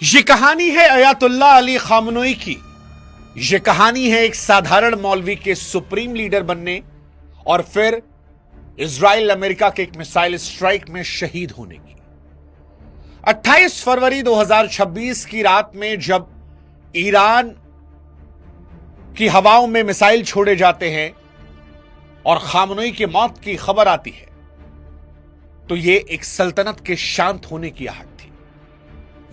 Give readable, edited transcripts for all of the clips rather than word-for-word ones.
ये कहानी है अयातुल्लाह अली खामनोई की। ये कहानी है एक साधारण मौलवी के सुप्रीम लीडर बनने और फिर इजराइल अमेरिका के एक मिसाइल स्ट्राइक में शहीद होने की। 28 फरवरी 2026 की रात में जब ईरान की हवाओं में मिसाइल छोड़े जाते हैं और खामनोई की मौत की खबर आती है तो यह एक सल्तनत के शांत होने की आहट थी।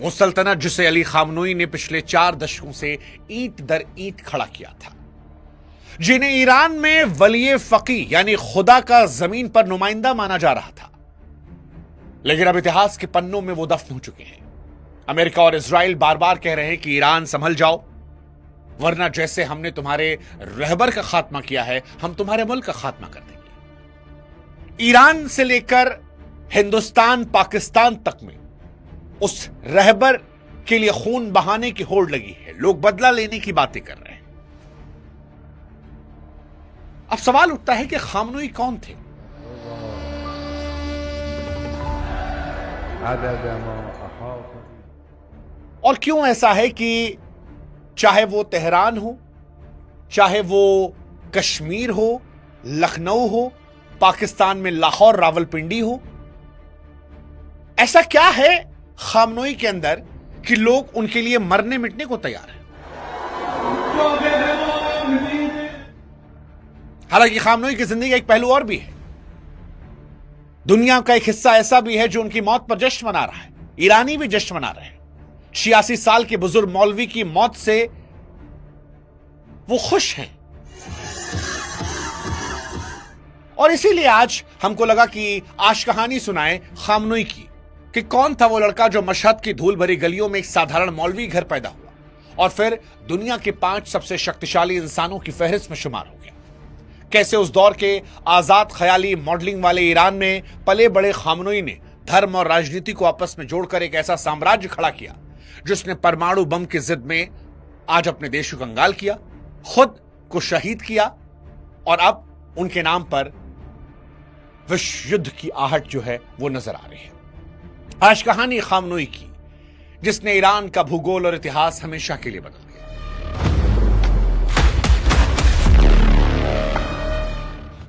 वो सल्तनत जिसे अली खामनोई ने पिछले 4 दशकों से ईंट दर ईंट खड़ा किया था, जिन्हें ईरान में वली फकी यानी खुदा का जमीन पर नुमाइंदा माना जा रहा था, लेकिन अब इतिहास के पन्नों में वो दफन हो चुके हैं। अमेरिका और इजराइल बार बार कह रहे हैं कि ईरान संभल जाओ, वरना जैसे हमने तुम्हारे रहबर का खात्मा किया है हम तुम्हारे मुल्क का खात्मा कर देंगे। ईरान से लेकर हिंदुस्तान पाकिस्तान तक में उस रहबर के लिए खून बहाने की होड़ लगी है। लोग बदला लेने की बातें कर रहे हैं। अब सवाल उठता है कि खामनोई कौन थे? और क्यों ऐसा है कि चाहे वो तेहरान हो, चाहे वो कश्मीर हो, लखनऊ हो, पाकिस्तान में लाहौर रावलपिंडी हो, ऐसा क्या है खामनोई के अंदर कि लोग उनके लिए मरने मिटने को तैयार हैं? हालांकि खामनोई की जिंदगी का एक पहलू और भी है। दुनिया का एक हिस्सा ऐसा भी है जो उनकी मौत पर जश्न मना रहा है। ईरानी भी जश्न मना रहे हैं। 86 साल के बुजुर्ग मौलवी की मौत से वो खुश हैं और इसीलिए आज हमको लगा कि आज कहानी सुनाए खामनोई की कि कौन था वो लड़का जो मशहद की धूल भरी गलियों में एक साधारण मौलवी घर पैदा हुआ और फिर दुनिया के 5 सबसे शक्तिशाली इंसानों की फहरिस्त में शुमार हो गया। कैसे उस दौर के आजाद ख्याली मॉडलिंग वाले ईरान में पले बड़े खामनोई ने धर्म और राजनीति को आपस में जोड़कर एक ऐसा साम्राज्य खड़ा किया जिसने परमाणु बम की जिद में आज अपने देश को कंगाल किया, खुद को शहीद किया और अब उनके नाम पर विश्व युद्ध की आहट जो है वो नजर आ रही है। आज कहानी खामनोई की जिसने ईरान का भूगोल और इतिहास हमेशा के लिए बदल दिया।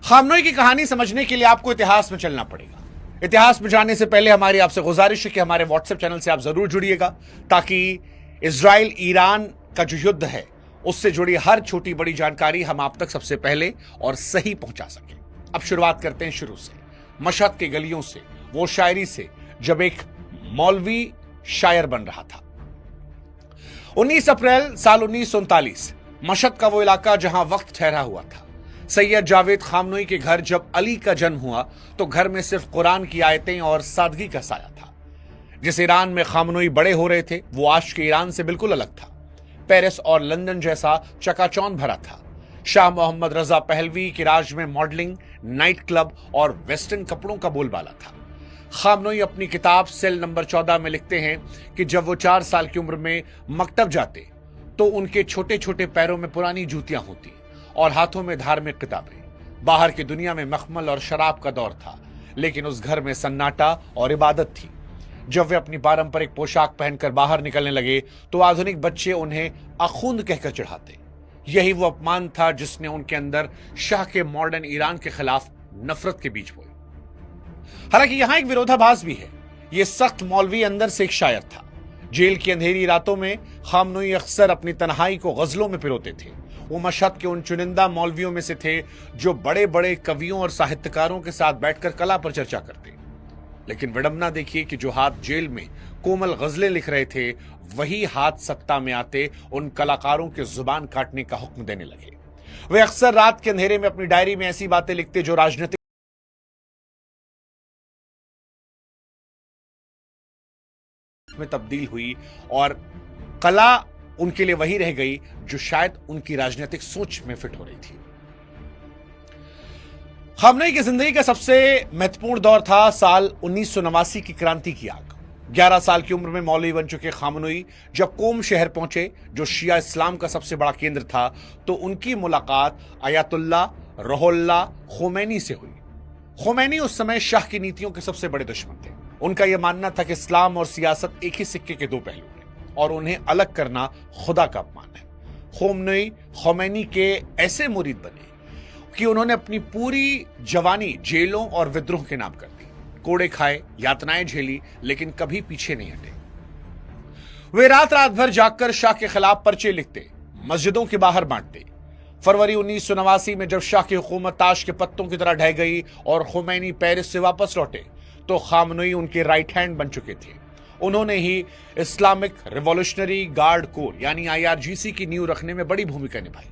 खामनोई की कहानी समझने के लिए आपको इतिहास में चलना पड़ेगा। इतिहास में जाने से पहले हमारी आपसे गुजारिश है कि हमारे व्हाट्सएप चैनल से आप जरूर जुड़िएगा ताकि इजराइल ईरान का जो युद्ध है उससे जुड़ी हर छोटी बड़ी जानकारी हम आप तक सबसे पहले और सही पहुंचा सकें। अब शुरुआत करते हैं शुरू से, मशहद के गलियों से, वो शायरी से जब एक मौलवी शायर बन रहा था। 19 अप्रैल साल 1939 मशहद का वो इलाका जहां वक्त ठहरा हुआ था। सैयद जावेद खामनोई के घर जब अली का जन्म हुआ तो घर में सिर्फ कुरान की आयतें और सादगी का साया था। जिस ईरान में खामनोई बड़े हो रहे थे वो आज के ईरान से बिल्कुल अलग था। पेरिस और लंदन जैसा चकाचौंध भरा था। शाह मोहम्मद रजा पहलवी के राज में मॉडलिंग, नाइट क्लब और वेस्टर्न कपड़ों का बोलबाला था। खामनोई अपनी किताब सेल नंबर 14 में लिखते हैं कि जब वो 4 साल की उम्र में मकतब जाते तो उनके छोटे छोटे पैरों में पुरानी जूतियां होती और हाथों में धार्मिक किताबें। बाहर की दुनिया में मखमल और शराब का दौर था, लेकिन उस घर में सन्नाटा और इबादत थी। जब वे अपनी पारंपरिक पोशाक पहनकर बाहर निकलने लगे तो आधुनिक बच्चे उन्हें अखुंद कहकर चिढ़ाते। यही वो अपमान था जिसने उनके अंदर शाह के मॉडर्न ईरान के खिलाफ नफरत के बीज बोए। हालांकि यहां एक विरोधाभास भी है। यह सख्त मौलवी अंदर से एक शायर था। जेल की अंधेरी रातों में खामनोई अक्सर अपनी तन्हाई को गजलों में पिरोते थे। वो मशहद के उन चुनिंदा मौलवियों में से थे जो बड़े बड़े कवियों और साहित्यकारों के साथ बैठकर कला पर चर्चा करते। लेकिन विडंबना देखिए कि जो हाथ जेल में कोमल गजलें लिख रहे थे वही हाथ सत्ता में आते उन कलाकारों के जुबान काटने का हुक्म देने लगे। वे अक्सर रात के अंधेरे में अपनी डायरी में ऐसी बातें लिखते जो राजनीतिक में तब्दील हुई और कला उनके लिए वही रह गई जो शायद उनकी राजनीतिक सोच में फिट हो रही थी। खामनोई की जिंदगी का सबसे महत्वपूर्ण दौर था साल 1989 की क्रांति की आग। 11 साल की उम्र में मौलवी बन चुके खामनोई जब कोम शहर पहुंचे जो शिया इस्लाम का सबसे बड़ा केंद्र था तो उनकी मुलाकात अयातुल्लाह रुहुल्लाह खोमैनी से हुई। खोमैनी उस समय शाह की नीतियों के सबसे बड़े दुश्मन थे। उनका यह मानना था कि इस्लाम और सियासत एक ही सिक्के के दो पहलू हैं और उन्हें अलग करना खुदा का अपमान है। खोमैनी के ऐसे मुरीद बने कि उन्होंने अपनी पूरी जवानी जेलों और विद्रोह के नाम कर दी, कोड़े खाए, यातनाएं झेली, लेकिन कभी पीछे नहीं हटे। वे रात रात भर जागकर शाह के खिलाफ पर्चे लिखते, मस्जिदों के बाहर बांटते। फरवरी 1989 में जब शाह की हुकूमत ताश के पत्तों की तरह ढह गई और खोमैनी पेरिस से वापस लौटे तो खामनोई उनके राइट हैंड बन चुके थे। उन्होंने ही इस्लामिक रिवॉल्यूशनरी गार्ड कोर यानी IRGC की नींव रखने में बड़ी भूमिका निभाई,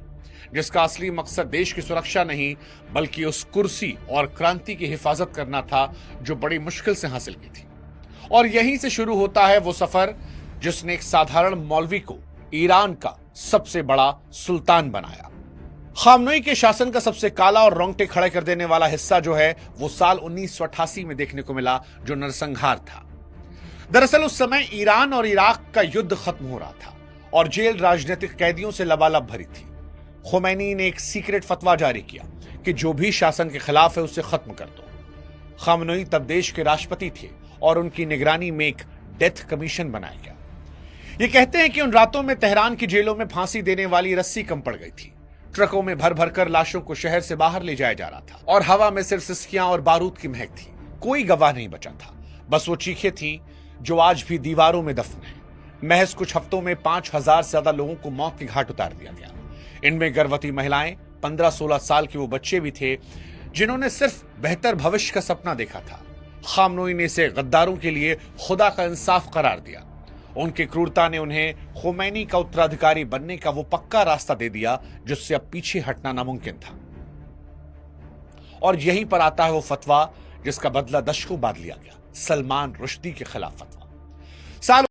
जिसका असली मकसद देश की सुरक्षा नहीं बल्कि उस कुर्सी और क्रांति की हिफाजत करना था जो बड़ी मुश्किल से हासिल की थी। और यहीं से शुरू होता है वो सफर जिसने एक साधारण मौलवी को ईरान का सबसे बड़ा सुल्तान बनाया। खामनोई के शासन का सबसे काला और रोंगटे खड़े कर देने वाला हिस्सा जो है वो साल 1988 में देखने को मिला, जो नरसंहार था। दरअसल उस समय ईरान और इराक का युद्ध खत्म हो रहा था और जेल राजनीतिक कैदियों से लबालब भरी थी। खोमैनी ने एक सीक्रेट फतवा जारी किया कि जो भी शासन के खिलाफ है उसे खत्म कर दो। खामनोई तब देश के राष्ट्रपति थे और उनकी निगरानी में एक डेथ कमीशन बनाया गया। ये कहते हैं कि उन रातों में तेहरान की जेलों में फांसी देने वाली रस्सी कम पड़ गई थी। ट्रकों में भर भर कर लाशों को शहर से बाहर ले जाया जा रहा था और हवा में सिर्फ सिसकियां और बारूद की महक थी। कोई गवाह नहीं बचा था, बस वो चीखें थी जो आज भी दीवारों में दफन है। महज कुछ हफ्तों में 5000 से ज्यादा लोगों को मौत के घाट उतार दिया गया। इनमें गर्भवती महिलाएं, 15-16 साल के वो बच्चे भी थे जिन्होंने सिर्फ बेहतर भविष्य का सपना देखा था। खामनोई ने इसे गद्दारों के लिए खुदा का इंसाफ करार दिया। उनकी क्रूरता ने उन्हें खोमैनी का उत्तराधिकारी बनने का वो पक्का रास्ता दे दिया जिससे अब पीछे हटना नामुमकिन था। और यहीं पर आता है वो फतवा जिसका बदला दशकों बाद लिया गया, सलमान रुश्दी के खिलाफ फतवा। साल